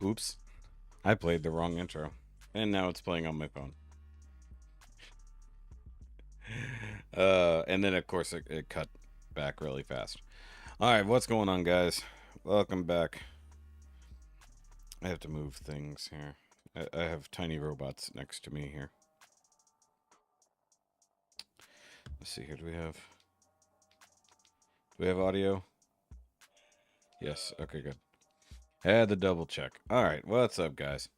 Oops. I played the wrong intro. And now it's playing on my phone. And then, of course, it cut back really fast. Alright, what's going on, guys? Welcome back. I have to move things here. I have tiny robots next to me here. Let's see here. Do we have audio? Yes. Okay, good. Had to double check. Alright, what's up, guys?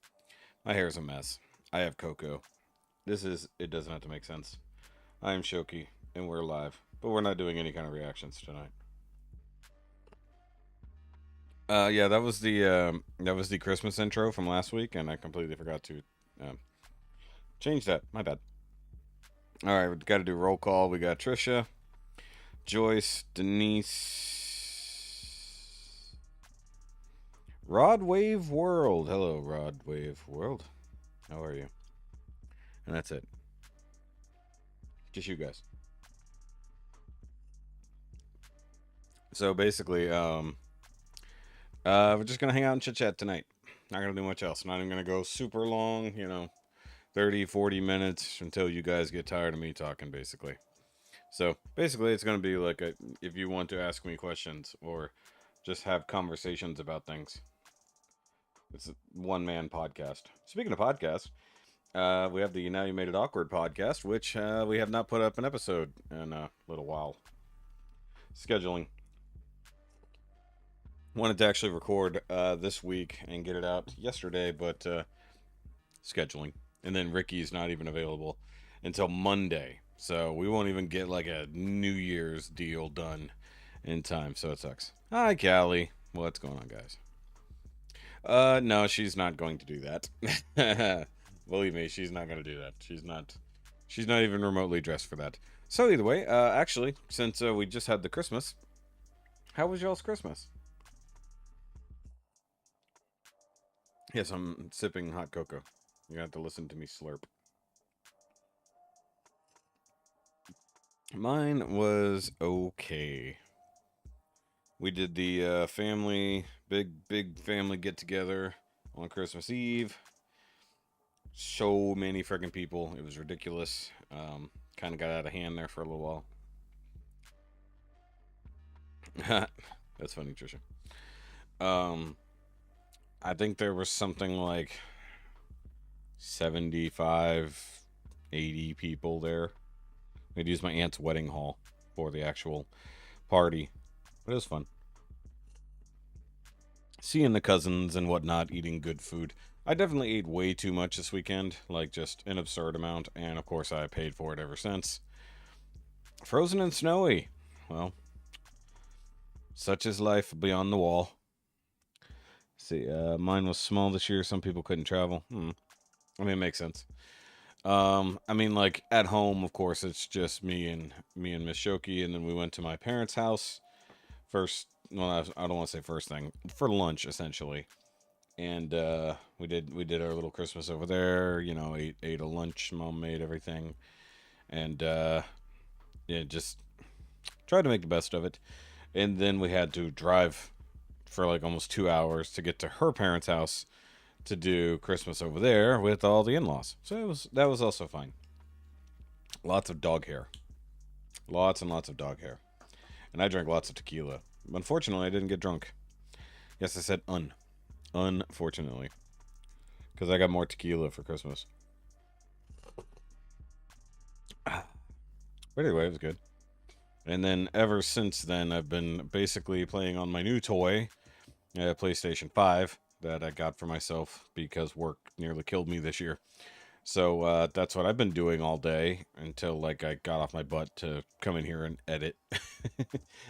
My hair's a mess. I have cocoa. It doesn't have to make sense. I am Shoky, and we're live. But we're not doing any kind of reactions tonight. Yeah, that was the Christmas intro from last week, and I completely forgot to change that. My bad. All right, we got to do roll call. We got Trisha, Joyce, Denise, Rod Wave World. Hello, Rod Wave World. How are you? And that's it. Just you guys. So basically, we're just gonna hang out and chit chat tonight. Not gonna do much else. Not even gonna go super long. 30, 40 minutes until you guys get tired of me talking, basically. So basically, it's gonna be like if you want to ask me questions or just have conversations about things. It's a one-man podcast. Speaking of podcasts, we have the Now You Made It Awkward podcast, which we have not put up an episode in a little while. Scheduling. Wanted to actually record this week and get it out yesterday, but scheduling. And then Ricky's not even available until Monday. So we won't even get like a New Year's deal done in time, so it sucks. Hi, Callie. What's going on, guys? No, she's not going to do that. Believe me, she's not going to do that. She's not even remotely dressed for that. So either way, actually, since we just had the Christmas, how was y'all's Christmas? Yes, I'm sipping hot cocoa. You have to listen to me slurp. Mine was okay. We did the big family get together on Christmas Eve. So many freaking people. It was ridiculous. Kind of got out of hand there for a little while. That's funny, Trisha. I think there was something like 75, 80 people there. I'd use my aunt's wedding hall for the actual party. But it was fun. Seeing the cousins and whatnot, eating good food. I definitely ate way too much this weekend, like just an absurd amount, and of course I paid for it ever since. Frozen and snowy. Well, such is life beyond the wall. See, mine was small this year. Some people couldn't travel. I mean, it makes sense. I mean, like at home, of course, it's just me and Miss Shoki, and then we went to my parents' house first. Well, I don't want to say first thing for lunch, essentially, and we did our little Christmas over there. Ate a lunch. Mom made everything, and yeah, just tried to make the best of it. And then we had to drive for like almost 2 hours to get to her parents' house to do Christmas over there with all the in-laws. So that was also fine. Lots of dog hair. Lots and lots of dog hair. And I drank lots of tequila. Unfortunately, I didn't get drunk. Yes, I said unfortunately. Because I got more tequila for Christmas. But anyway, it was good. And then ever since then, I've been basically playing on my new toy, PlayStation 5, that I got for myself because work nearly killed me this year. So that's what I've been doing all day until like I got off my butt to come in here and edit.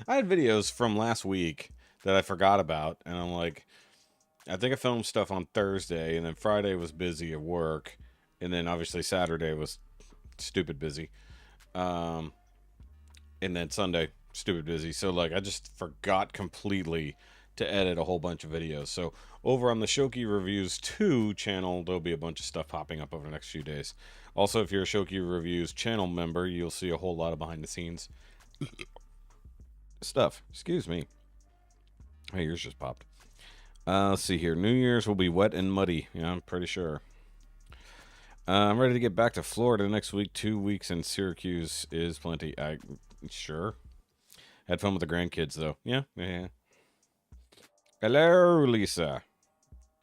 I had videos from last week that I forgot about, and I'm like, I think I filmed stuff on Thursday, and then Friday was busy at work, and then obviously Saturday was stupid busy. And then Sunday, stupid busy. So like I just forgot completely to edit a whole bunch of videos. So over on the ShokyReviews 2 channel, there'll be a bunch of stuff popping up over the next few days. Also, if you're a ShokyReviews channel member, you'll see a whole lot of behind the scenes stuff. Excuse me. My ears just popped. Let's see here. New Year's will be wet and muddy. Yeah, I'm pretty sure. I'm ready to get back to Florida next week. 2 weeks in Syracuse is plenty. Sure. Had fun with the grandkids, though. Yeah, yeah. Hello, Lisa.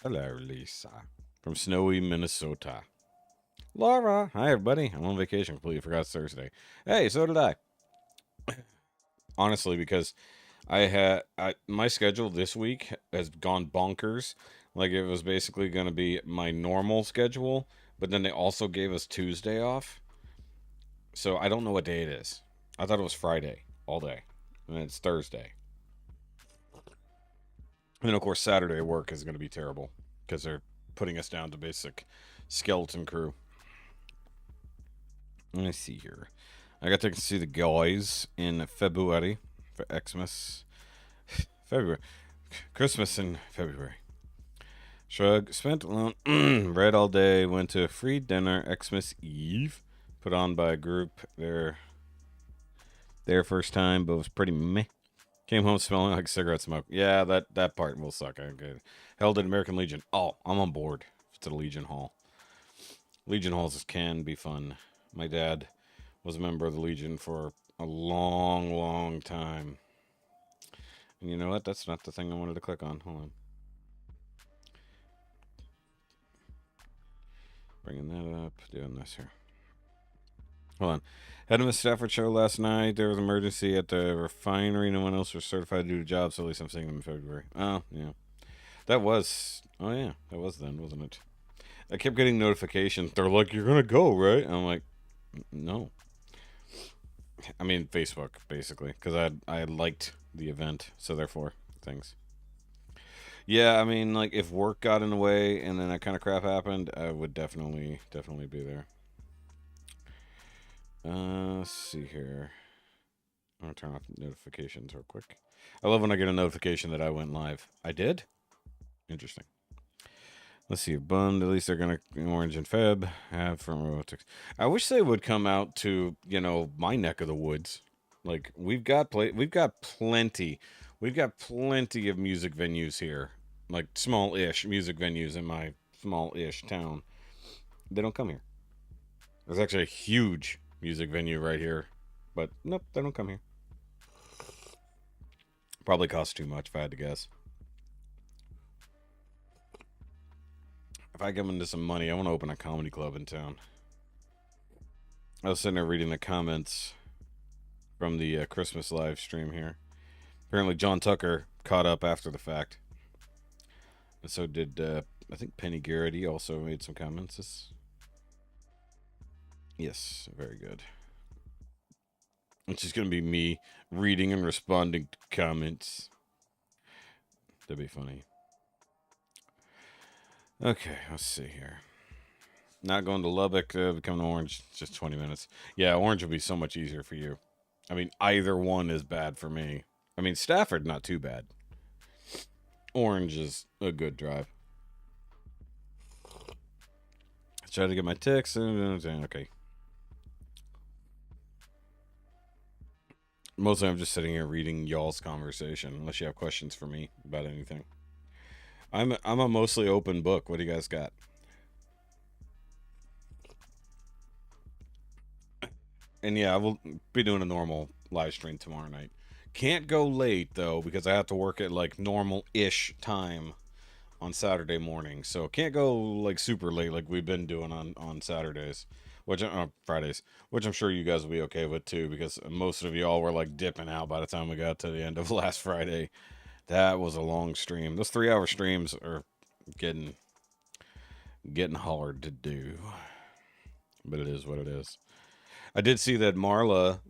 Hello, Lisa. From snowy Minnesota. Laura. Hi, everybody. I'm on vacation. Completely forgot it's Thursday. Hey, so did I. Honestly, because my schedule this week has gone bonkers. Like, it was basically going to be my normal schedule, but then they also gave us Tuesday off. So I don't know what day it is. I thought it was Friday all day, and it's Thursday. And then, of course, Saturday work is going to be terrible because they're putting us down to basic skeleton crew. Let me see here. I got to see the guys in February for Xmas. February. Christmas in February. Shrug. Spent alone. Read all day. Went to a free dinner Xmas Eve. Put on by a group. Their first time, but it was pretty meh. Came home smelling like cigarette smoke. Yeah, that part will suck. Okay. Held at American Legion. Oh, I'm on board. It's at a Legion Hall. Legion Halls can be fun. My dad was a member of the Legion for a long, long time. And you know what? That's not the thing I wanted to click on. Hold on. Bringing that up. Doing this here. Hold on. Had a Miss Stafford show last night. There was an emergency at the refinery. No one else was certified to do the job, so at least I'm seeing them in February. Oh, yeah. That was... Oh, yeah. That was then, wasn't it? I kept getting notifications. They're like, you're going to go, right? I'm like, no. I mean, Facebook, basically. Because I liked the event, so therefore, things. Yeah, I mean, like, if work got in the way and then that kind of crap happened, I would definitely be there. Let's see here. I'm gonna turn off notifications real quick. I love when I get a notification that I went live. I did? Interesting. Let's see. Bund. At least they're gonna Orange and Feb have from robotics. I wish they would come out to my neck of the woods. Like we've got plenty. We've got plenty of music venues here. Like small-ish music venues in my small-ish town. They don't come here. There's actually a huge music venue right here, but nope, they don't come here. Probably costs too much if I had to guess. If I come into some money, I want to open a comedy club in town. I was sitting there reading the comments from the Christmas live stream here. Apparently, John Tucker caught up after the fact. And so did, I think, Penny Garrity also made some comments. Yes, very good. It's just going to be me reading and responding to comments. That'd be funny. Okay, let's see here. Not going to Lubbock to become an Orange. Just 20 minutes. Yeah, Orange will be so much easier for you. I mean, either one is bad for me. I mean, Stafford, not too bad. Orange is a good drive. Let's try to get my ticks. Okay. Mostly I'm just sitting here reading y'all's conversation, unless you have questions for me about anything. I'm a mostly open book. What do you guys got? And yeah, I will be doing a normal live stream tomorrow night. Can't go late though because I have to work at like normal-ish time on Saturday morning. So can't go like super late like we've been doing on Saturdays, which Fridays, which I'm sure you guys will be okay with too because most of y'all were like dipping out by the time we got to the end of last Friday. That was a long stream. Those 3-hour streams are getting hard to do, but it is what it is. I did see that Marla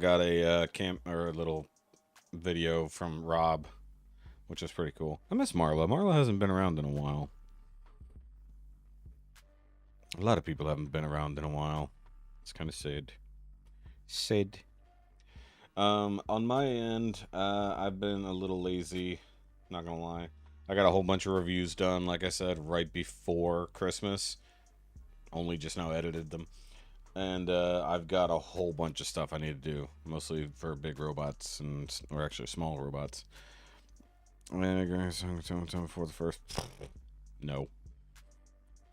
got a camp or a little video from Rob, which is pretty cool. I miss Marla. Marla hasn't been around in a while. A lot of people haven't been around in a while. It's kind of sad. Sad. On my end, I've been a little lazy, not gonna lie. I got a whole bunch of reviews done, like I said, right before Christmas. Only just now edited them. And I've got a whole bunch of stuff I need to do, mostly for big robots or actually small robots. Before the first. No.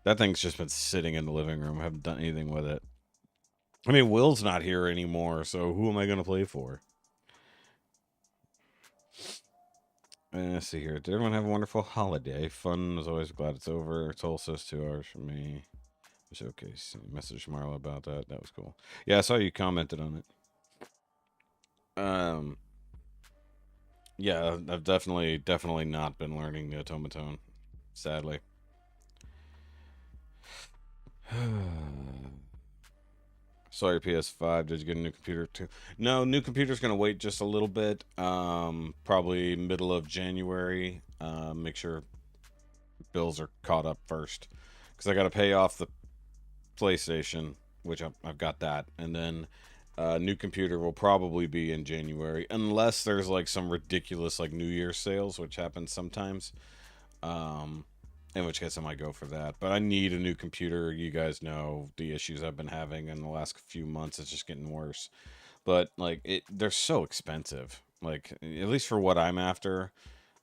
That thing's just been sitting in the living room. I haven't done anything with it. I mean, Will's not here anymore, so who am I going to play for? Let's see here. Did everyone have a wonderful holiday? Fun as always. Glad it's over. Solstice 2 hours for me. It's okay. Message Marla about that. That was cool. Yeah, I saw you commented on it. Yeah, I've definitely not been learning the automaton, sadly. Saw your PS5. Did you get a new computer too? No, new computer's gonna wait just a little bit. Probably middle of January. Make sure bills are caught up first, because I got to pay off the PlayStation, which I've got that, and then new computer will probably be in January, unless there's like some ridiculous like New Year's sales, which happens sometimes. In which case I might go for that. But I need a new computer. You guys know the issues I've been having in the last few months. It's just getting worse. But like they're so expensive. Like at least for what I'm after.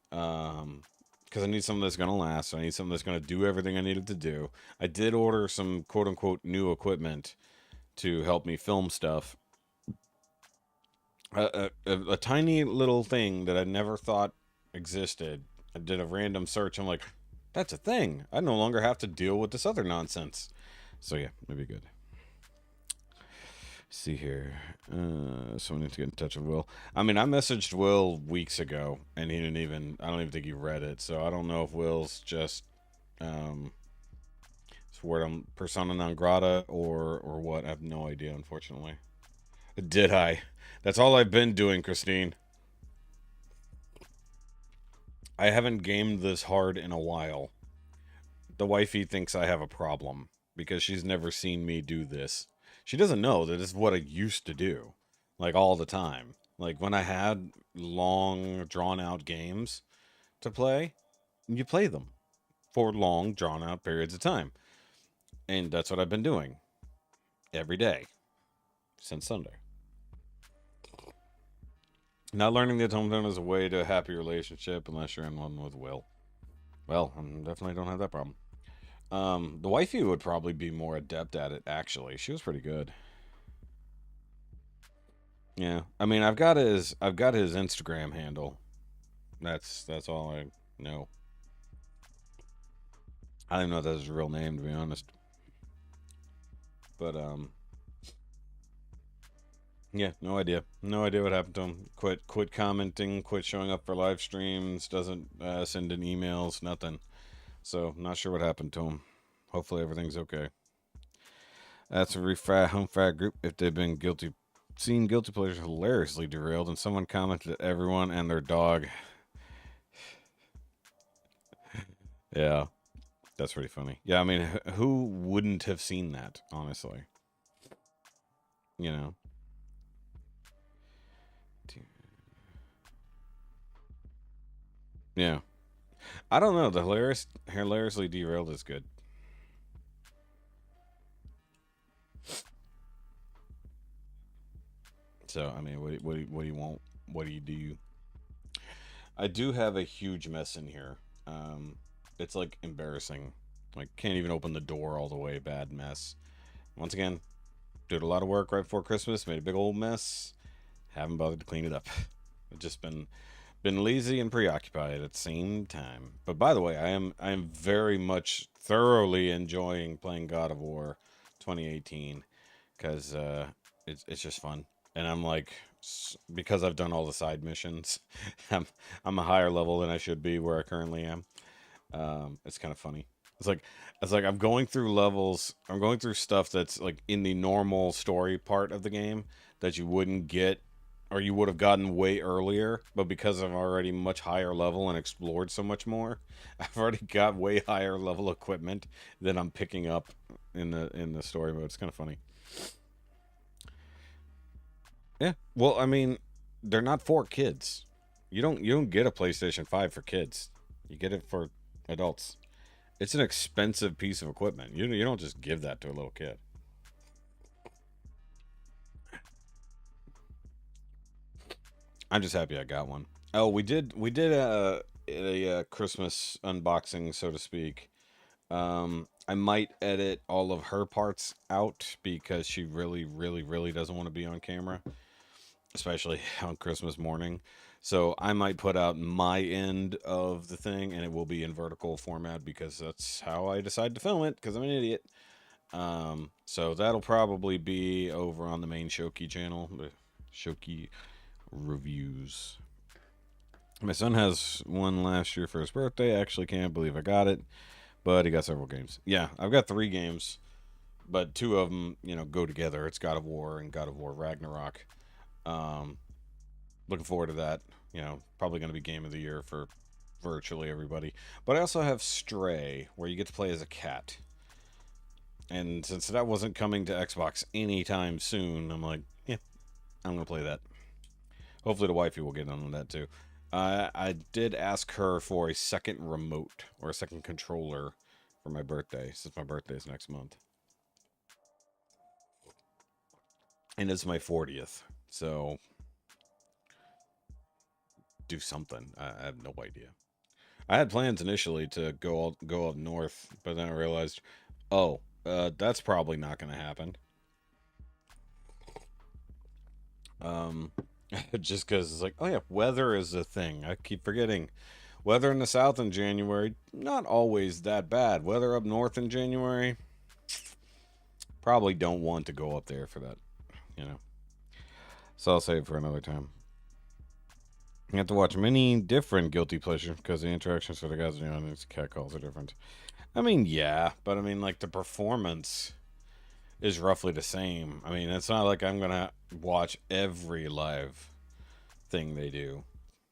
Because I need something that's gonna last. I need something that's gonna do everything I needed to do. I did order some quote unquote new equipment to help me film stuff. A tiny little thing that I never thought existed. I did a random search. I'm like, that's a thing. I no longer have to deal with this other nonsense. So yeah, maybe good. See here. So I need to get in touch with Will. I mean, I messaged Will weeks ago, and he didn't even. I don't even think he read it. So I don't know if Will's just word on persona non grata or what. I have no idea, unfortunately. Did I? That's all I've been doing, Christine. I haven't gamed this hard in a while. The wifey thinks I have a problem because she's never seen me do this. She doesn't know that it's what I used to do, like all the time. Like when I had long, drawn out games to play, you play them for long, drawn out periods of time. And that's what I've been doing every day since Sunday. Not learning the automaton is a way to a happy relationship unless you're in one with Will. Well, I definitely don't have that problem. The wifey would probably be more adept at it, actually. She was pretty good. Yeah. I mean, I've got his Instagram handle. That's all I know. I don't even know if that's his real name, to be honest. But yeah, no idea. No idea what happened to him. Quit commenting, quit showing up for live streams, doesn't send in emails, nothing. So, not sure what happened to him. Hopefully everything's okay. That's a refrat home frat group. If they've been seen guilty pleasures hilariously derailed, and someone commented that everyone and their dog. Yeah, that's pretty funny. Yeah, I mean, who wouldn't have seen that, honestly? You know? Yeah. I don't know. The hilariously derailed is good. So, I mean, what do you want? What do you do? I do have a huge mess in here. It's like embarrassing. Like, can't even open the door all the way. Bad mess. Once again, did a lot of work right before Christmas. Made a big old mess. Haven't bothered to clean it up. I've just been lazy and preoccupied at the same time. But by the way, I am very much thoroughly enjoying playing God of War 2018 because it's just fun. And I'm like, because I've done all the side missions, I'm a higher level than I should be where I currently am. It's kind of funny. It's like I'm going through levels. I'm going through stuff that's like in the normal story part of the game that you wouldn't get, or you would have gotten way earlier. But because I'm already much higher level and explored so much more, I've already got way higher level equipment than I'm picking up in the story mode. It's kind of funny. Yeah. Well, I mean, they're not for kids. You don't get a PlayStation 5 for kids. You get it for adults. It's an expensive piece of equipment. You don't just give that to a little kid. I'm just happy I got one. Oh, we did a Christmas unboxing, so to speak. I might edit all of her parts out because she really, really, really doesn't want to be on camera, especially on Christmas morning. So I might put out my end of the thing, and it will be in vertical format because that's how I decide to film it. Because I'm an idiot. So that'll probably be over on the main Shoky channel, the Shoky Reviews. My son has one last year for his birthday. I actually can't believe I got it, but he got several games. Yeah, I've got 3 games, but 2 of them, go together. It's God of War and God of War Ragnarok. Um, Looking forward to that. Probably going to be game of the year for virtually everybody. But I also have Stray, where you get to play as a cat. And since that wasn't coming to Xbox anytime soon, I'm like, yeah, I'm going to play that. Hopefully the wifey will get on that too. I did ask her for a second remote or a second controller for my birthday, since my birthday is next month. And it's my 40th, so do something. I have no idea. I had plans initially to go up north, but then I realized, that's probably not going to happen. Just because it's like, oh yeah, weather is a thing. I keep forgetting. Weather in the south in January, not always that bad. Weather up north in January, probably don't want to go up there for that. So I'll save it for another time. You have to watch many different guilty pleasures because the interactions for the guys on these cat calls are different. I mean, yeah, but I mean, like, the performance is roughly the same. I mean, it's not like I'm gonna watch every live thing they do,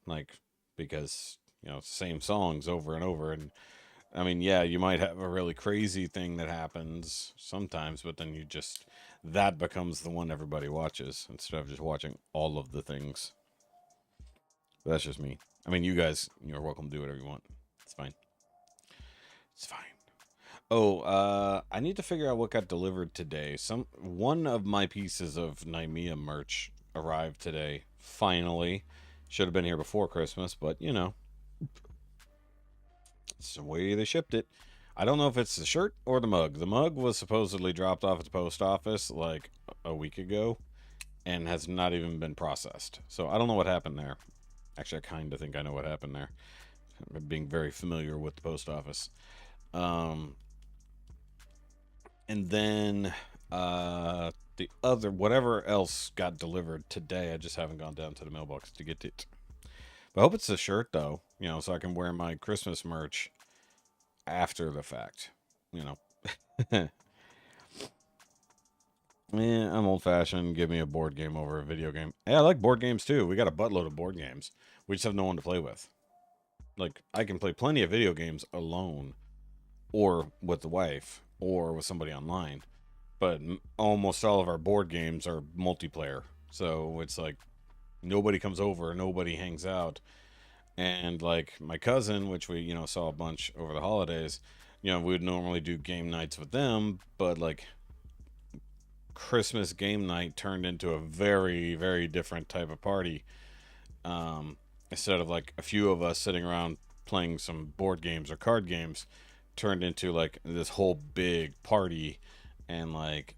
like, because same songs over and over. And I mean, yeah, you might have a really crazy thing that happens sometimes, but then that becomes the one everybody watches instead of just watching all of the things. But that's just me. I mean, you guys, you're welcome to do whatever you want. It's fine. It's fine. Oh, I need to figure out what got delivered today. One of my pieces of Nymea merch arrived today. Finally, should have been here before Christmas, but it's the way they shipped it. I don't know if it's the shirt or the mug. The mug was supposedly dropped off at the post office like a week ago and has not even been processed. So I don't know what happened there. Actually, I kind of think I know what happened there. Being very familiar with the post office. And then the other, whatever else got delivered today, I just haven't gone down to the mailbox to get it. But I hope it's a shirt, though, so I can wear my Christmas merch after the fact, Yeah, I'm old-fashioned. Give me a board game over a video game. Hey, I like board games, too. We got a buttload of board games. We just have no one to play with. Like, I can play plenty of video games alone, or with the wife, or with somebody online. But almost all of our board games are multiplayer. So it's like nobody comes over, nobody hangs out. And like my cousin, which we, saw a bunch over the holidays, we would normally do game nights with them, but like Christmas game night turned into a very, very different type of party. Instead of like a few of us sitting around playing some board games or card games, turned into like this whole big party and like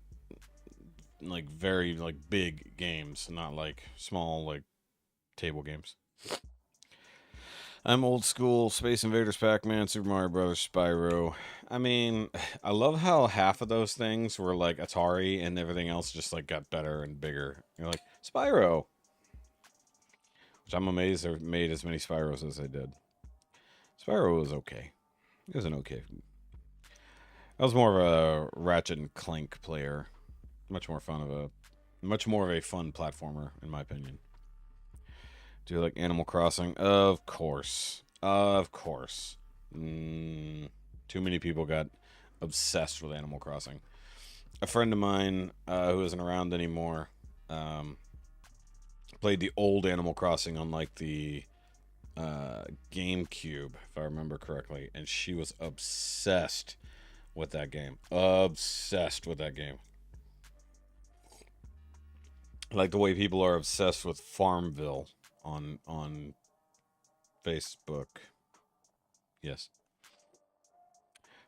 very like big games, not like small like table games. I'm old school. Space Invaders, Pac-Man, Super Mario Brothers, Spyro. I mean, I love how half of those things were like Atari and everything else just like got better and bigger. You're like, Spyro. Which I'm amazed they made as many Spyros as they did. Spyro was okay. It was an okay. I was more of a Ratchet and Clank player. Much more of a fun platformer, in my opinion. Do you like Animal Crossing? Of course. Of course. Too many people got obsessed with Animal Crossing. A friend of mine who isn't around anymore played the old Animal Crossing on like the GameCube, if I remember correctly, and she was obsessed with that game. Obsessed with that game. Like the way people are obsessed with Farmville on Facebook. Yes.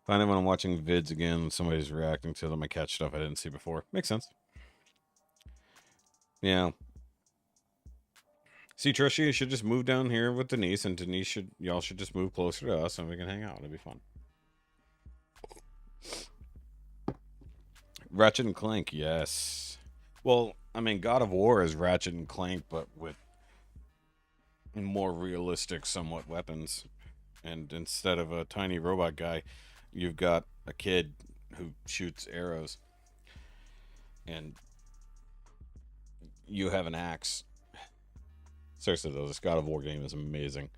Find it when I'm watching vids again, somebody's reacting to them, I catch stuff I didn't see before. Makes sense. Yeah. See, Trisha, you should just move down here with Denise, and y'all should just move closer to us, and we can hang out. It'll be fun. Ratchet and Clank, yes. Well, I mean, God of War is Ratchet and Clank, but with more realistic, somewhat weapons. And instead of a tiny robot guy, you've got a kid who shoots arrows, and you have an axe. Seriously, though, this God of War game is amazing.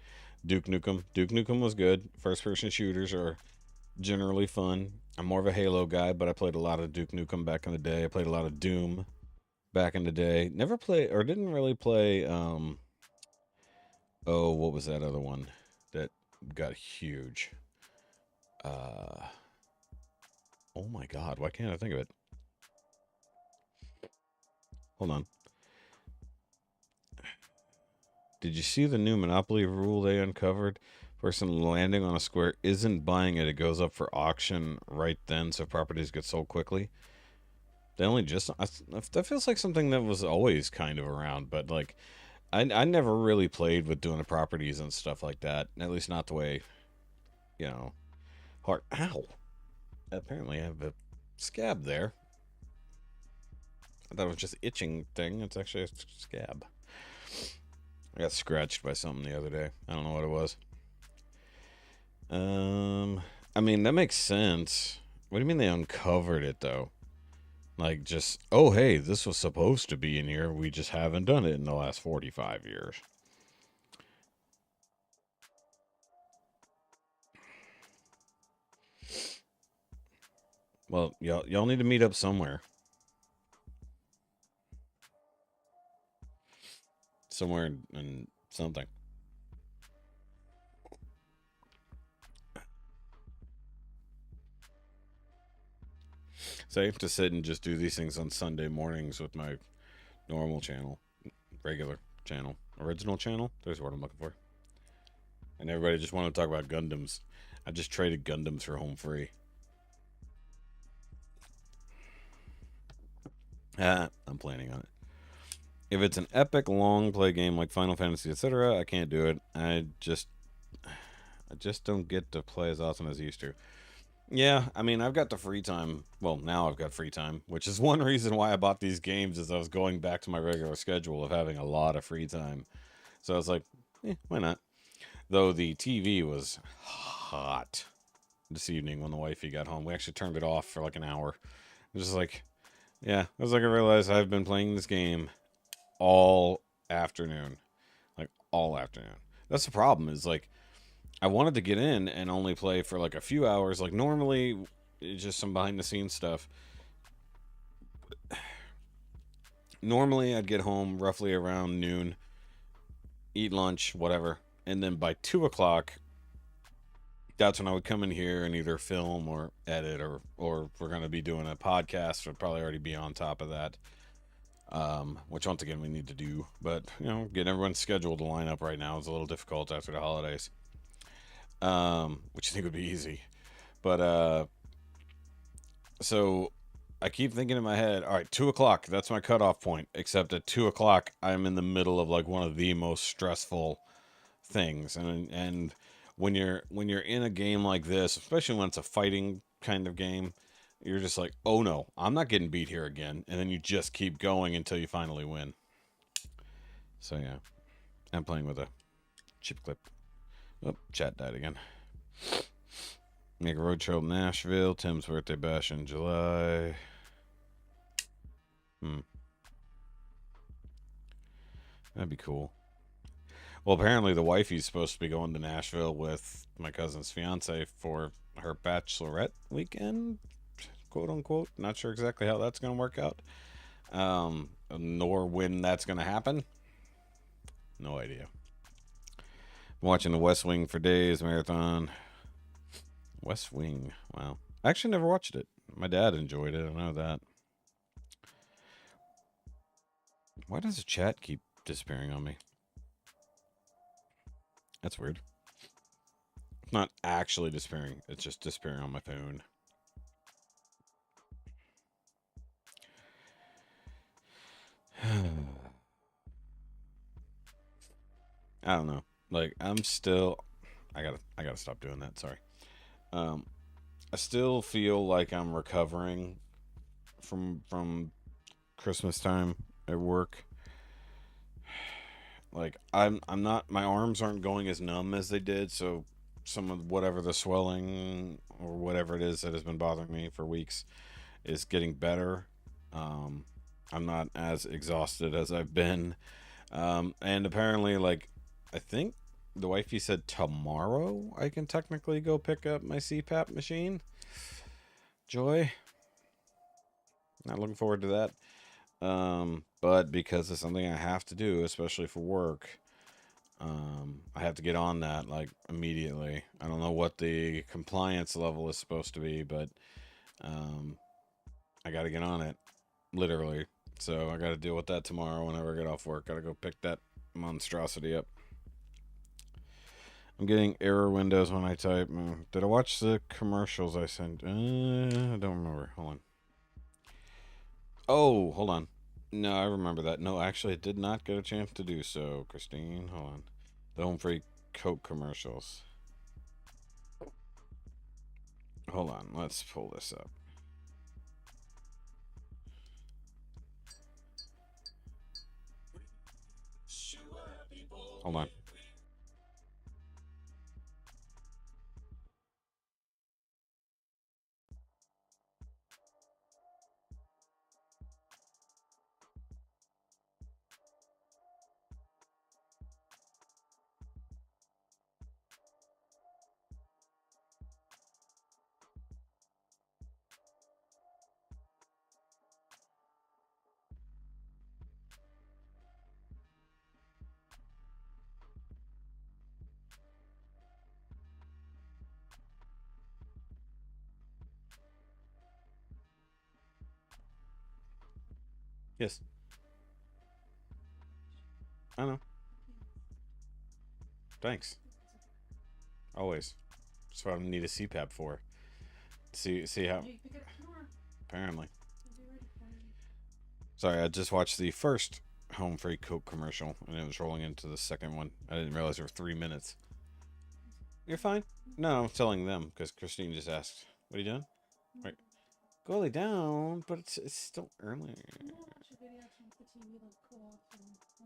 Duke Nukem. Duke Nukem was good. First person shooters are generally fun. I'm more of a Halo guy, but I played a lot of Duke Nukem back in the day. I played a lot of Doom back in the day. Never played, or didn't really play, oh, what was that other one that got huge? Uh, oh my god, why can't I think of it? Hold on. Did you see the new Monopoly rule they uncovered? Person landing on a square isn't buying it. It goes up for auction right then, so properties get sold quickly. They only just... that feels like something that was always kind of around, but, like, I never really played with doing the properties and stuff like that. At least not the way, you know... Hard... Ow! Apparently I have a scab there. I thought it was just itching thing. It's actually a scab. I got scratched by something the other day. I don't know what it was. I mean, that makes sense. What do you mean they uncovered it, though? Like, just, oh, hey, this was supposed to be in here. We just haven't done it in the last 45 years. Well, y'all need to meet up somewhere. Somewhere in something. Safe to sit and just do these things on Sunday mornings with my normal channel, regular channel, original channel. There's what I'm looking for. And everybody just want to talk about Gundams. I just traded Gundams for home free. I'm planning on it. If it's an epic long play game like Final Fantasy, etc., I can't do it. I just don't get to play as often as I used to. Yeah, I mean, I've got the free time. Well, now I've got free time, which is one reason why I bought these games. Is I was going back to my regular schedule of having a lot of free time. So I was like, why not? Though the TV was hot this evening when the wifey got home. We actually turned it off for like an hour. It was just like, yeah, I was like, I realized I've been playing this game all afternoon. Like, all afternoon. That's the problem, is like, I wanted to get in and only play for like a few hours. Like, normally, it's just some behind the scenes stuff. Normally, I'd get home roughly around noon, eat lunch, whatever. And then by 2 o'clock, that's when I would come in here and either film or edit, or if we're going to be doing a podcast, would probably already be on top of that. Which once again we need to do, but you know, getting everyone's schedule to line up right now is a little difficult after the holidays. Which I think would be easy, but so I keep thinking in my head, all right, 2 o'clock, that's my cutoff point. Except at 2 o'clock, I'm in the middle of like one of the most stressful things, and when you're in a game like this, especially when it's a fighting kind of game, you're just like, oh no, I'm not getting beat here again. And then you just keep going until you finally win. So yeah, I'm playing with a chip clip. Oh, chat died again. Make a road trip to Nashville. Tim's birthday bash in July. That'd be cool. Well, apparently the wifey's supposed to be going to Nashville with my cousin's fiance for her bachelorette weekend, quote unquote. Not sure exactly how that's going to work out, nor when that's going to happen. No idea. I'm watching The West Wing for days, marathon. West Wing, wow. I actually never watched it. My dad enjoyed it, I know that. Why does the chat keep disappearing on me? That's weird. Not actually disappearing. It's just disappearing on my phone. I don't know. Like I'm still. I gotta stop doing that. Sorry. Um, I still feel like I'm recovering from Christmas time at work. Like I'm not. My arms aren't going as numb as they did. So some of whatever the swelling or whatever it is that has been bothering me for weeks is getting better. Um, I'm not as exhausted as I've been. And apparently, like, I think the wifey said tomorrow I can technically go pick up my CPAP machine. Joy. Not looking forward to that. But because it's something I have to do, especially for work, I have to get on that like immediately. I don't know what the compliance level is supposed to be, but um, I got to get on it, literally. So I got to deal with that tomorrow whenever I get off work. Got to go pick that monstrosity up. I'm getting error windows when I type. Did I watch the commercials I sent? I don't remember. Hold on. Oh, hold on. No, I remember that. No, actually, I did not get a chance to do so, Christine. Hold on. The Home Free Coke commercials. Hold on. Let's pull this up. Hold on. Yes. I know. Thanks. Always. That's what I need a CPAP for. See how. Apparently. Sorry, I just watched the first Home Free Coke commercial, and it was rolling into the second one. I didn't realize there were 3 minutes. You're fine. No, I'm telling them because Christine just asked, "What are you doing?" Right. Go lay down, but it's still early.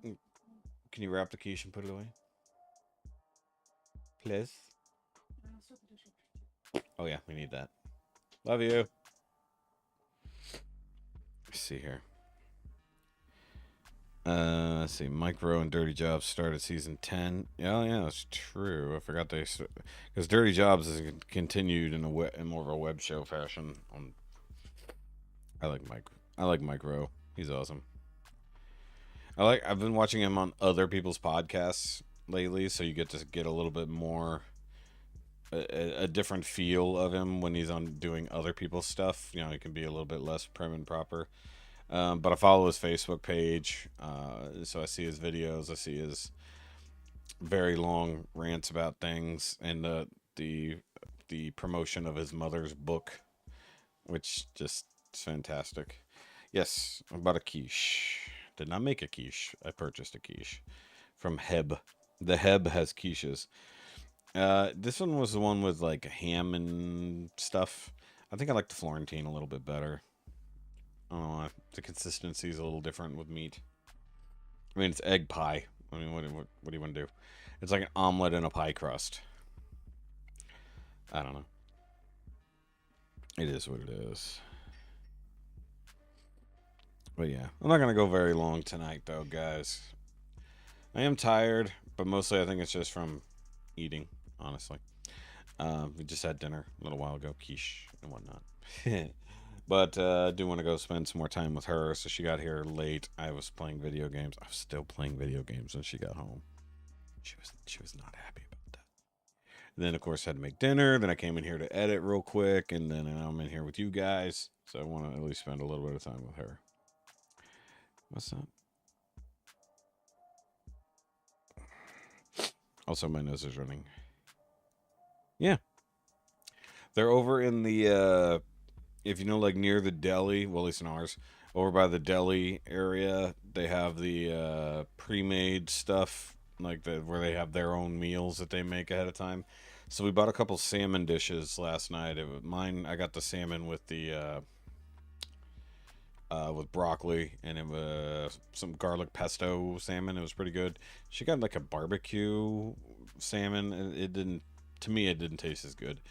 Mm, can you wrap the quiche and put it away, please? Oh yeah, we need that. Love you. Let's see here. Let's see. Micro and Dirty Jobs started season 10. Yeah, that's true. I forgot they because Dirty Jobs is continued in in more of a web show fashion. I like Mike. I like Micro. He's awesome. I've been watching him on other people's podcasts lately, so you get to get a little bit more a different feel of him when he's on doing other people's stuff. You know, he can be a little bit less prim and proper. But I follow his Facebook page, so I see his videos. I see his very long rants about things, and the the promotion of his mother's book, which just is fantastic. Yes, I bought a quiche. Did not make a quiche. I purchased a quiche from Heb. The Heb has quiches. This one was the one with like ham and stuff. I think I like the Florentine a little bit better. I don't know. The consistency is a little different with meat. I mean, it's egg pie. I mean, what do you want to do? It's like an omelet in a pie crust. I don't know. It is what it is. But yeah, I'm not gonna go very long tonight, though, guys. I am tired, but mostly I think it's just from eating. Honestly, we just had dinner a little while ago, quiche and whatnot. But I do want to go spend some more time with her. So she got here late. I was playing video games. I was still playing video games when she got home. She was not happy about that. And then of course had to make dinner. Then I came in here to edit real quick, and then I'm in here with you guys. So I want to at least spend a little bit of time with her. What's that? Also, my nose is running. Yeah, they're over in the if you know, like near the deli. Well, at least in ours, over by the deli area, they have the pre-made stuff like the where they have their own meals that they make ahead of time. So we bought a couple salmon dishes last night. It was mine. I got the salmon with broccoli, and it was some garlic pesto salmon. It was pretty good. She got like a barbecue salmon. It didn't, to me, it didn't taste as good.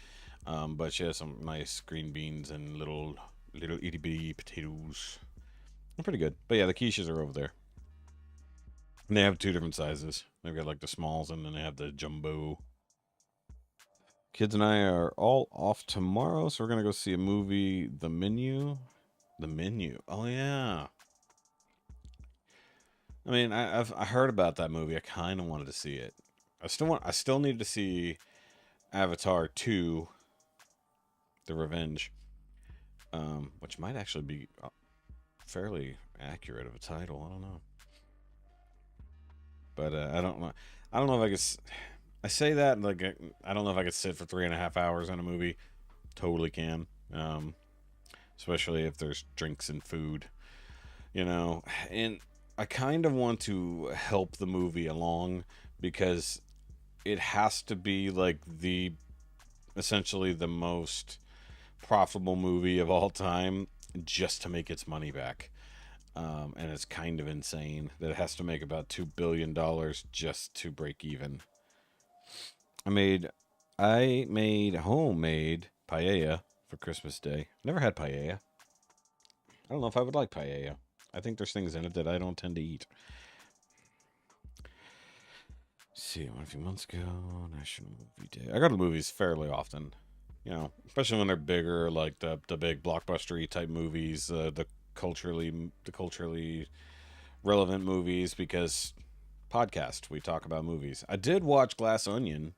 But she has some nice green beans and little itty bitty potatoes. They're pretty good. But yeah, the quiches are over there. And they have two different sizes. They've got like the smalls, and then they have the jumbo. Kids and I are all off tomorrow, so we're gonna go see a movie. The Menu. The Menu. Oh yeah. I mean, I heard about that movie. I kind of wanted to see it. I still need to see Avatar 2: The Revenge, which might actually be fairly accurate of a title. I don't know, but I don't know. I don't know if I could. I say that like I don't know if I could sit for 3.5 hours on a movie. Totally can, especially if there's drinks and food, And I kind of want to help the movie along because it has to be like the essentially the most profitable movie of all time just to make its money back. And it's kind of insane that it has to make about $2 billion just to break even. I made I made homemade paella for Christmas Day. Never had paella. I don't know if I would like paella. I think there's things in it that I don't tend to eat. Let's see, a few months ago, National Movie Day. I go to movies fairly often, especially when they're bigger, like the big blockbustery type movies, the culturally relevant movies. Because podcast, we talk about movies. I did watch Glass Onion.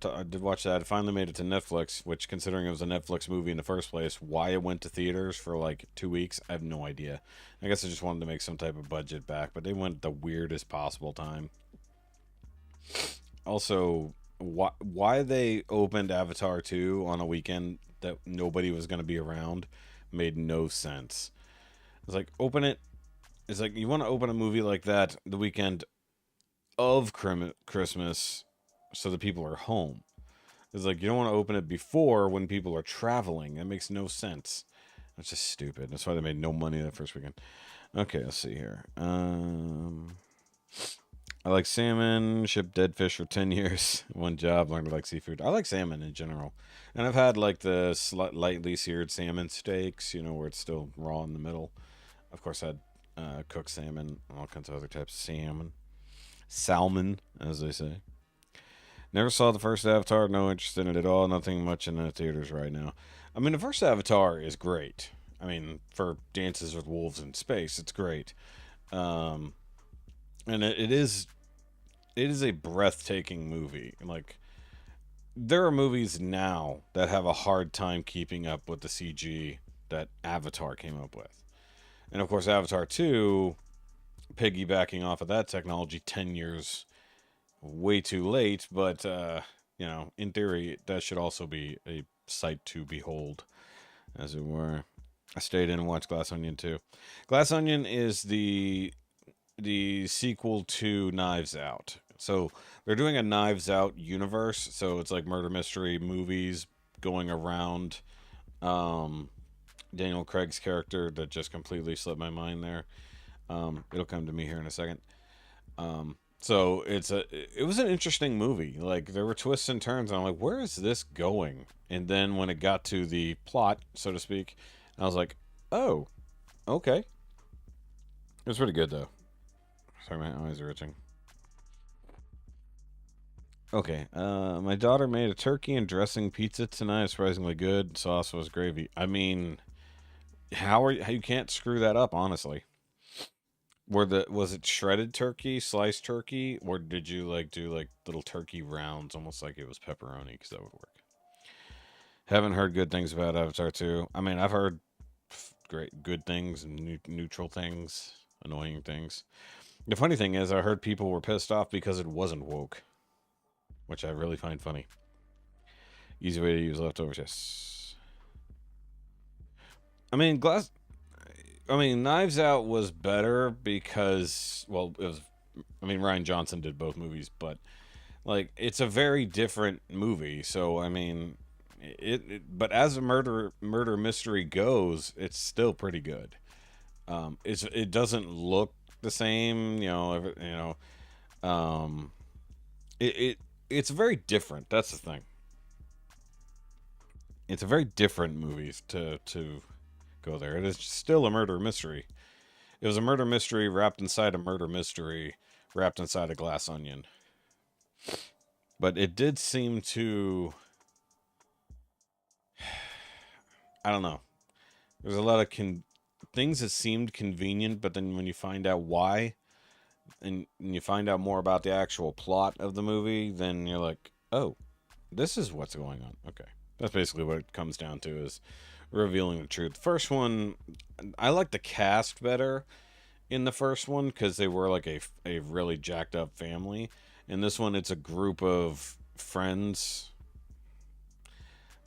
I did watch that. It finally made it to Netflix, which, considering it was a Netflix movie in the first place, why it went to theaters for like 2 weeks, I have no idea. I guess I just wanted to make some type of budget back, but they went at the weirdest possible time. Also, why they opened Avatar 2 on a weekend that nobody was going to be around made no sense. It's like, open it. It's like, you want to open a movie like that the weekend of Christmas so the people are home. It's like, you don't want to open it before when people are traveling. That makes no sense. It's just stupid. That's why they made no money that first weekend. Okay, let's see here. I like salmon. Shipped dead fish for 10 years. One job. Learned to like seafood. I like salmon in general. And I've had like the lightly seared salmon steaks, where it's still raw in the middle. Of course, I had cooked salmon, all kinds of other types of salmon. Salmon, as they say. Never saw the first Avatar. No interest in it at all. Nothing much in the theaters right now. I mean, the first Avatar is great. I mean, for Dances with Wolves in Space, it's great. Um, and it is a breathtaking movie. Like, there are movies now that have a hard time keeping up with the CG that Avatar came up with. And of course, Avatar 2, piggybacking off of that technology 10 years way too late, but in theory, that should also be a sight to behold, as it were. I stayed in and watched Glass Onion too. Glass Onion is the sequel to Knives Out. So they're doing a Knives Out universe. So it's like murder mystery movies going around Daniel Craig's character that just completely slipped my mind there. It'll come to me here in a second. So it was an interesting movie. Like, there were twists and turns, and I'm like, where is this going? And then when it got to the plot, so to speak, I was like, oh, okay. It was pretty good though. Sorry, my eyes are itching. Okay, my daughter made a turkey and dressing pizza tonight. Surprisingly good. Sauce was gravy. I mean, how you can't screw that up, honestly. Was it shredded turkey, sliced turkey, or did you like do like little turkey rounds, almost like it was pepperoni? Because that would work. Haven't heard good things about Avatar 2. I mean, I've heard great good things and neutral things, annoying things. The funny thing is, I heard people were pissed off because it wasn't woke, which I really find funny. Easy way to use leftovers, yes. I mean, Knives Out was better because, well, it was. I mean, Ryan Johnson did both movies, but like, it's a very different movie. So, I mean, but as a murder mystery goes, it's still pretty good. It doesn't look the same, Um, it, it it's very different. That's the thing. It's a very different movie to go there. It is still a murder mystery. It was a murder mystery wrapped inside a murder mystery, wrapped inside a glass onion. But it did seem to, I don't know. There's a lot of things that seemed convenient, but then when you find out why, and you find out more about the actual plot of the movie, then you're like, oh, this is what's going on. Okay. That's basically what it comes down to, is revealing the truth. First one, I like the cast better in the first one because they were like a really jacked up family. In this one, it's a group of friends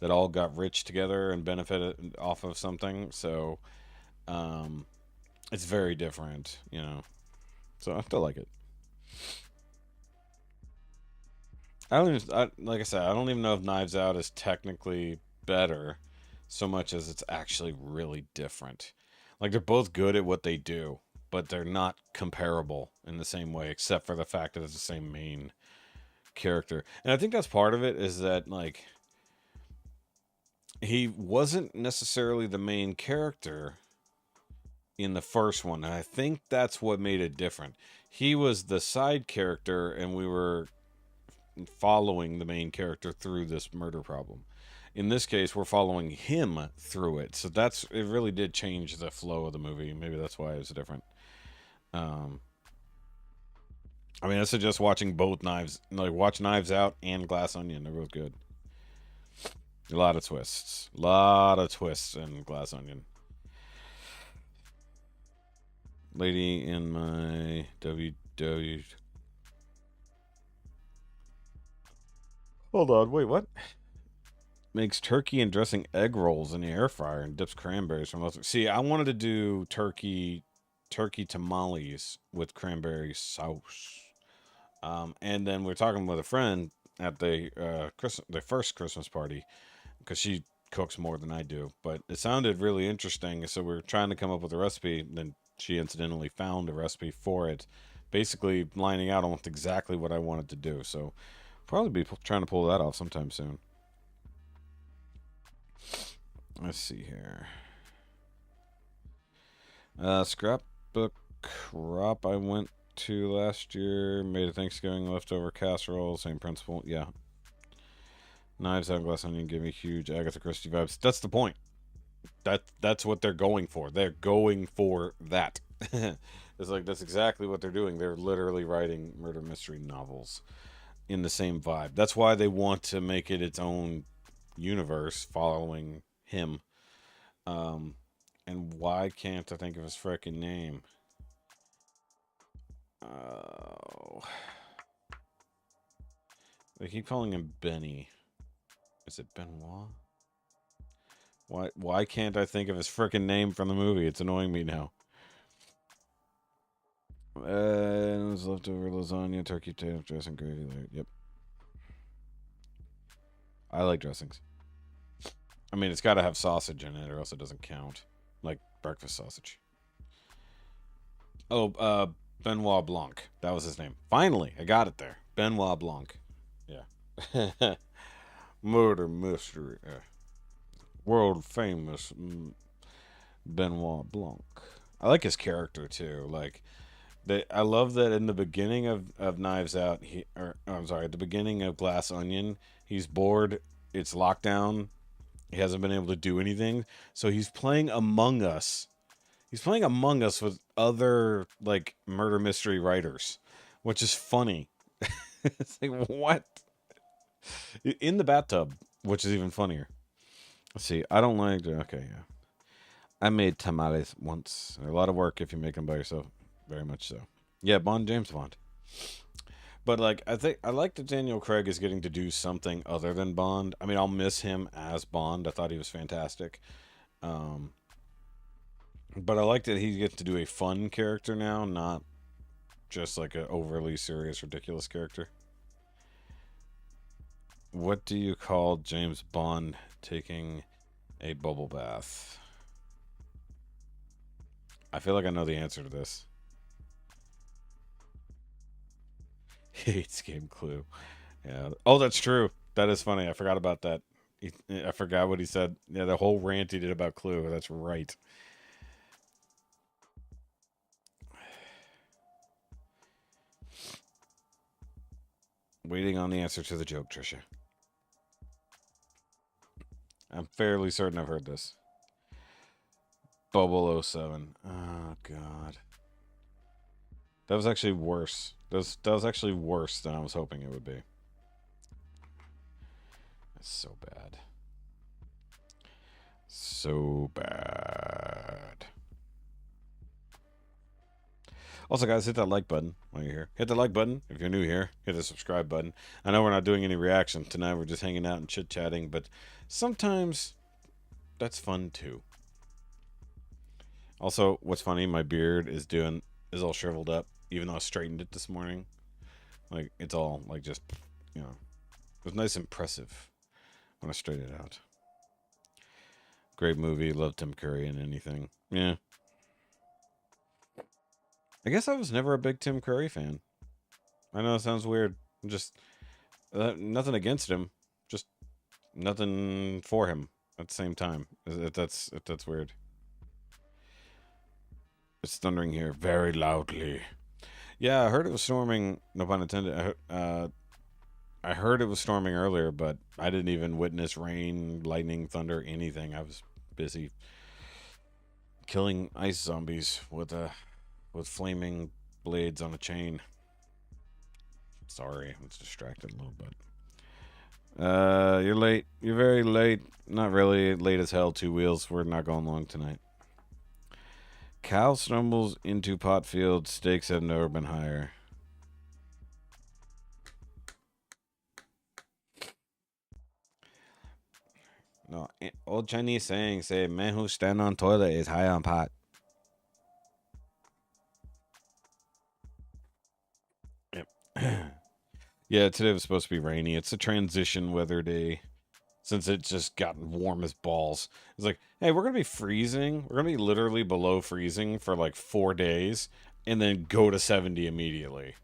that all got rich together and benefited off of something. So, it's very different, So I still like it. Like I said, I don't even know if Knives Out is technically better so much as it's actually really different. Like, they're both good at what they do, but they're not comparable in the same way, except for the fact that it's the same main character. And I think that's part of it, is that, like, he wasn't necessarily the main character in the first one, and I think that's what made it different. He was the side character, and we were following the main character through this murder problem. In this case, we're following him through it, so it really did change the flow of the movie. Maybe that's why it was different. um I mean, I suggest watching both watch Knives Out and Glass Onion. They're both good. A lot of twists in Glass Onion. Lady in my WW. Hold on, wait, what? Makes turkey and dressing egg rolls in the air fryer and dips cranberries from those. See, I wanted to do turkey tamales with cranberry sauce. And then we're talking with a friend at the first Christmas party, because she cooks more than I do. But it sounded really interesting, so we are trying to come up with a recipe. And then she incidentally found a recipe for it, basically lining out almost exactly what I wanted to do. So probably be trying to pull that off sometime soon. Let's see here. Scrapbook crop I went to last year. Made a Thanksgiving leftover casserole. Same principle. Yeah. Knives Out, Glass Onion give me huge Agatha Christie vibes. That's the point. That's what they're going for. They're going for that. It's like, that's exactly what they're doing. They're literally writing murder mystery novels in the same vibe. That's why they want to make it its own universe following him. And why can't I think of his freaking name? They keep calling him Benny. Is it Benoit? Why can't I think of his freaking name from the movie? It's annoying me now. It was leftover lasagna, turkey, potato, dressing, gravy. Yep. I like dressings. I mean, it's got to have sausage in it, or else it doesn't count. Like breakfast sausage. Oh, Benoit Blanc. That was his name. Finally, I got it there. Benoit Blanc. Yeah. Murder mystery. World famous Benoit Blanc. I like his character too. Like, I love that in the beginning of Knives Out, at the beginning of Glass Onion, he's bored. It's lockdown. He hasn't been able to do anything, so he's playing Among Us. He's playing Among Us with other, like, murder mystery writers, which is funny. It's like, what? In the bathtub, which is even funnier. Let's see. I don't like. Okay, yeah. I made tamales once. They're a lot of work if you make them by yourself. Very much so. Yeah, James Bond. But like, I think I like that Daniel Craig is getting to do something other than Bond. I mean, I'll miss him as Bond. I thought he was fantastic. Um, but I like that he gets to do a fun character now, not just like an overly serious, ridiculous character. What do you call James Bond taking a bubble bath? I feel like I know the answer to this. He hates game Clue. Yeah. Oh, that's true. That is funny. I forgot about that. I forgot what he said. Yeah, the whole rant he did about Clue. That's right. Waiting on the answer to the joke, Trisha. I'm fairly certain I've heard this. Bubble 07. Oh, God. That was actually worse. That was actually worse than I was hoping it would be. That's so bad. So bad. Also, guys, hit that like button while you're here. Hit the like button if you're new here. Hit the subscribe button. I know we're not doing any reaction tonight. We're just hanging out and chit-chatting, but sometimes that's fun too. Also, what's funny, my beard is all shriveled up, even though I straightened it this morning. Like, it's all, like, just, it was nice and impressive when I straightened it out. Great movie. Love Tim Curry in anything. Yeah. I guess I was never a big Tim Curry fan. I know it sounds weird. Just nothing against him. Just nothing for him at the same time. If that's weird. It's thundering here very loudly. Yeah, I heard it was storming. No pun intended. I heard it was storming earlier, but I didn't even witness rain, lightning, thunder, anything. I was busy killing ice zombies with flaming blades on a chain. Sorry, I was distracted a little bit. You're late. You're very late. Not really. Late as hell. Two wheels. We're not going long tonight. Cow stumbles into pot field. Stakes have never been higher. No, old Chinese saying say, "Man who stand on toilet is high on pot." Yep. Yeah, today was supposed to be rainy. It's a transition weather day. Since it's just gotten warm as balls. It's like, hey, we're going to be freezing. We're going to be literally below freezing for like 4 days and then go to 70 immediately.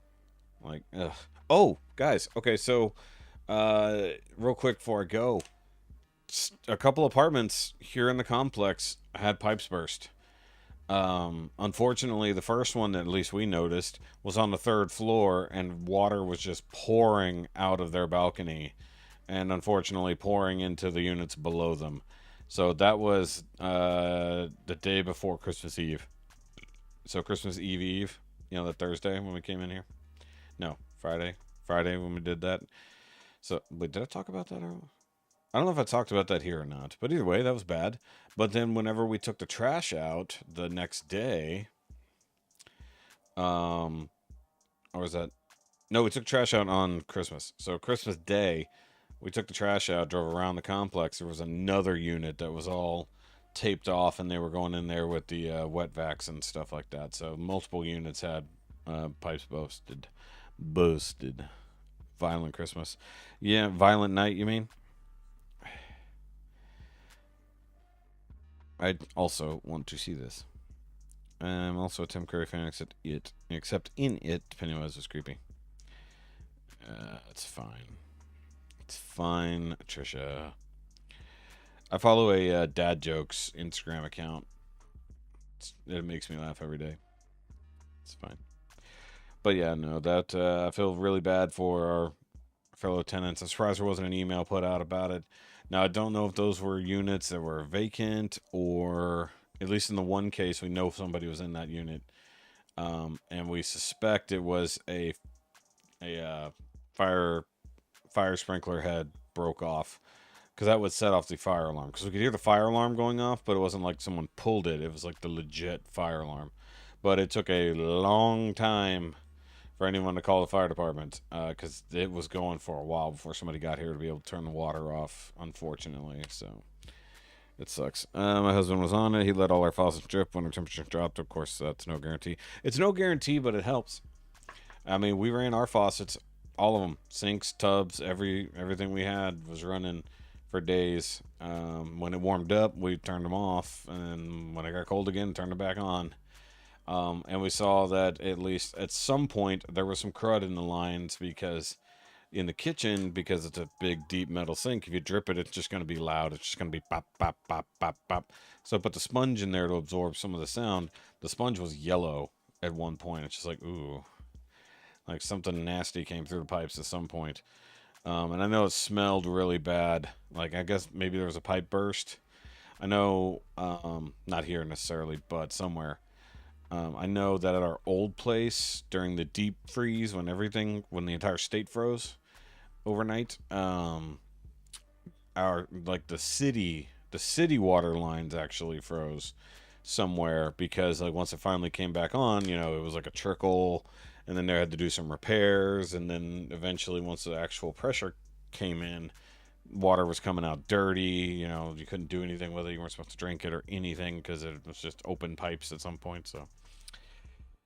Like, ugh. Oh, guys. Okay, so real quick before I go, a couple apartments here in the complex had pipes burst. Unfortunately, the first one that at least we noticed was on the third floor and water was just pouring out of their balcony and unfortunately pouring into the units below them. So that was the day before Christmas Eve. So Christmas Eve, that Thursday when we came in here. No, Friday when we did that. So wait, did I talk about that earlier? I don't know if I talked about that here or not, but either way, that was bad. But then whenever we took the trash out the next day, or was that? No, we took trash out on Christmas. So Christmas Day, we took the trash out, drove around the complex. There was another unit that was all taped off, and they were going in there with the wet vacs and stuff like that. So multiple units had pipes busted. Violent Christmas. Yeah, violent night, you mean? I also want to see this. I'm also a Tim Curry fan, except in it, Pennywise was creepy. It's fine. It's fine, Trisha. I follow a dad jokes Instagram account. It makes me laugh every day. It's fine. But yeah, no, that I feel really bad for our fellow tenants. I'm surprised there wasn't an email put out about it. Now, I don't know if those were units that were vacant or, at least in the one case, we know somebody was in that unit. And we suspect it was a fire sprinkler head broke off, because that would set off the fire alarm. Because we could hear the fire alarm going off, but it wasn't like someone pulled it. It was like the legit fire alarm. But it took a long time for anyone to call the fire department, because it was going for a while before somebody got here to be able to turn the water off, unfortunately. So it sucks. My husband was on it. He let all our faucets drip when the temperature dropped. Of course, that's no guarantee. It's no guarantee, but it helps. I mean, we ran our faucets, all of them, sinks, tubs, everything we had was running for days. When it warmed up, we turned them off, and when it got cold again, turned them back on. And we saw that at least at some point there was some crud in the lines because in the kitchen, because it's a big deep metal sink, if you drip it, it's just going to be loud. It's just going to be pop, pop, pop, pop, pop. So I put the sponge in there to absorb some of the sound. The sponge was yellow at one point. It's just like, ooh, like something nasty came through the pipes at some point. And I know it smelled really bad. Like, I guess maybe there was a pipe burst. I know, not here necessarily, but somewhere. I know that at our old place during the deep freeze, when the entire state froze overnight, our like the city water lines actually froze somewhere because like once it finally came back on, it was like a trickle, and then they had to do some repairs, and then eventually once the actual pressure came in, water was coming out dirty. You couldn't do anything with it. You weren't supposed to drink it or anything because it was just open pipes at some point. So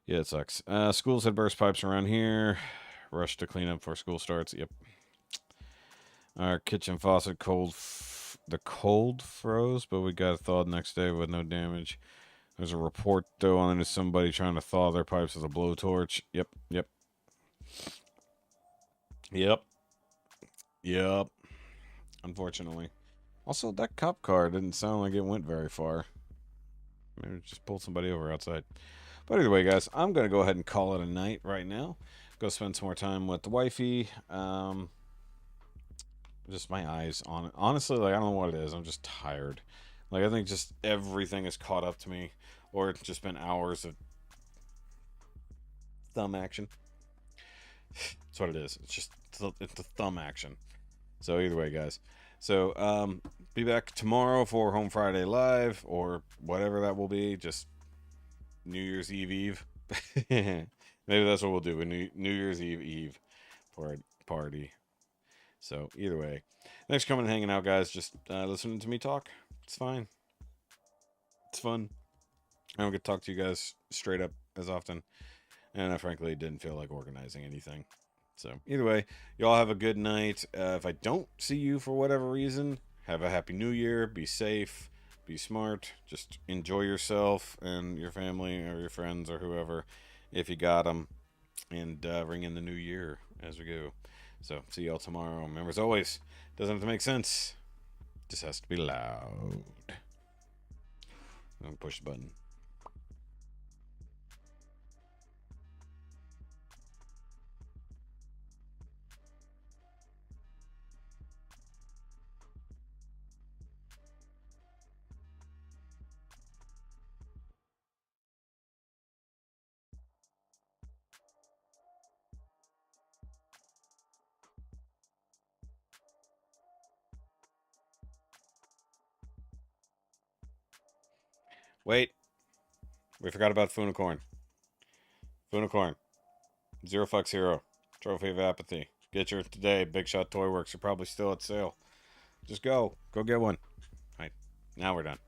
yeah, it sucks. Schools had burst pipes around here. Rush to clean up before school starts. Yep. Our kitchen faucet the cold froze, but we got it thawed next day with no damage. There's a report though on somebody trying to thaw their pipes with a blowtorch. Yep, yep, yep, yep. Unfortunately. Also, that cop car didn't sound like it went very far. Maybe just pulled somebody over outside. But either way, guys, I'm gonna go ahead and call it a night right now. Go spend some more time with the wifey. Just my eyes on it. Honestly, like I don't know what it is. I'm just tired. Like I think just everything is caught up to me, or it's just been hours of thumb action. That's what it is. It's the thumb action. So either way, guys. So be back tomorrow for Home Friday Live or whatever that will be. Just New Year's Eve. Maybe that's what we'll do. A New Year's Eve party. So either way, thanks for coming and hanging out, guys. Just listening to me talk. It's fine. It's fun. I don't get to talk to you guys straight up as often, and I frankly didn't feel like organizing anything. So either way, y'all have a good night. If I don't see you for whatever reason, have a happy New Year. Be safe. Be smart. Just enjoy yourself and your family or your friends or whoever, if you got them, and ring in the new year as we go. So see y'all tomorrow. Remember, as always, doesn't have to make sense. Just has to be loud. I'm push the button. Wait, we forgot about Funicorn. Funicorn. Zero fucks hero. Trophy of apathy. Get yours today. Big Shot Toy Works are probably still at sale. Just go. Go get one. All right. Now we're done.